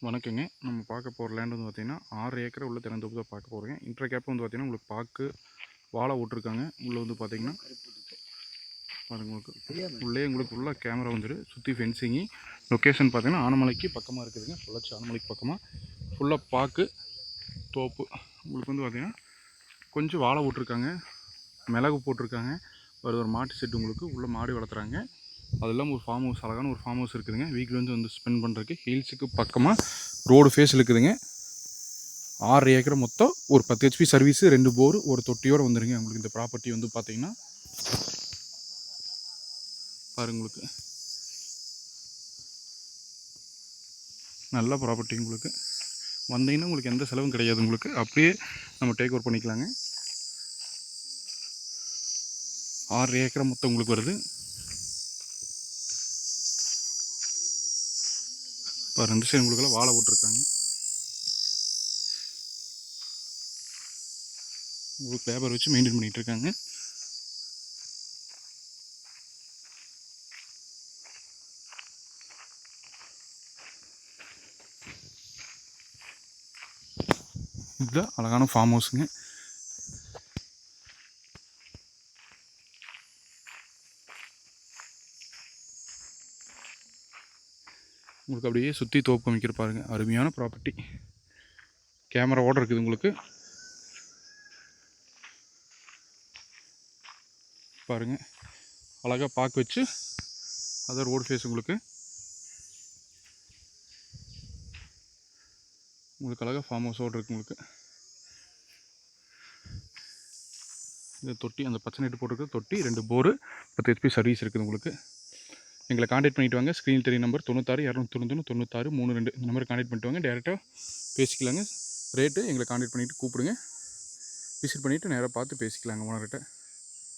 வணக்கங்க. நம்ம பார்க்க போகிற லேண்ட் வந்து பார்த்திங்கன்னா 6 ஏக்கர் உள்ள திறந்தோப்பு தான் பார்க்க போகிறோங்க. இன்ட்ர கேப் வந்து பார்த்திங்கன்னா உங்களுக்கு பாக்கு வாழை விட்ருக்காங்க. உள்ளே வந்து பார்த்திங்கன்னா பாருங்க, உங்களுக்கு உள்ளே உங்களுக்கு ஃபுல்லாக கேமரா வந்துடும். சுற்றி ஃபென்சிங்கு. லொக்கேஷன் பார்த்திங்கன்னா ஆனமலைக்கு பக்கமாக இருக்குதுங்க. பொள்ளாச்சி ஆனமலைக்கு பக்கமாக ஃபுல்லாக பாக்கு தோப்பு. உங்களுக்கு வந்து பார்த்திங்கன்னா கொஞ்சம் வாழை விட்ருக்காங்க, மிளகு போட்டிருக்காங்க. ஒரு மாட்டு செட்டு உங்களுக்கு உள்ளே மாடு வளர்த்துறாங்க. அது இல்லாமல் ஒரு ஃபார்ம் ஹவுஸ், அழகான ஒரு ஃபார்ம் ஹவுஸ் இருக்குதுங்க. வீக்கில் வந்து ஸ்பெண்ட் பண்ணுறதுக்கு ஹில்ஸுக்கு பக்கமாக ரோடு ஃபேஸ் இருக்குதுங்க. 6 ஏக்கர் மொத்தம் ஒரு 10 ஹெச்பி சர்வீஸு, 2 போர், ஒரு தொட்டியோடு வந்துடுங்க. உங்களுக்கு இந்த ப்ராப்பர்ட்டி வந்து பார்த்தீங்கன்னா பாருங்க, உங்களுக்கு நல்ல ப்ராப்பர்ட்டி. உங்களுக்கு வந்தீங்கன்னா உங்களுக்கு எந்த செலவும் கிடையாது. உங்களுக்கு அப்படியே நம்ம டேக் ஓவர் பண்ணிக்கலாங்க. 6 ஏக்கரை மொத்தம் உங்களுக்கு வருது. இப்போ 2 சைடு உங்களுக்கெல்லாம் வாழை போட்டிருக்காங்க. உங்களுக்கு லேபர் வச்சு மெயின்டைன் பண்ணிகிட்டு இருக்காங்க. இதுதான் அழகான ஃபார்ம் ஹவுஸுங்க. உங்களுக்கு அப்படியே சுற்றி தோப்பு அமைக்கிற பாருங்க, அருமையான ப்ராப்பர்ட்டி. கேமராவோடு இருக்குது. உங்களுக்கு பாருங்கள், அழகாக பார்க்க வச்சு அதான் ரோடு ஃபேஸ். உங்களுக்கு அழகாக ஃபார்ம் ஹவுஸோடு இருக்குது. உங்களுக்கு இந்த தொட்டி, அந்த பச்சை நெட்டு போட்டிருக்க தொட்டி, 2 போரு, 10 ஹெச்பி சர்வீஸ் இருக்குது. உங்களுக்கு எங்களை காண்டாக்ட் பண்ணிவிட்டு வாங்க. ஸ்க்ரீன் தெரிய நம்பர் 96 291 96 32. இந்த நம்பருக்கு காண்டாக்ட் பண்ணிட்டு வாங்க. டேரெக்டாக பேசிக்கலாங்க. ரேட்டு எங்களை காண்டாக்ட் பண்ணிவிட்டு கூப்பிடுங்க. விசிட் பண்ணிவிட்டு நேராக பார்த்து பேசிக்கலாங்க ஓனர்கிட்ட.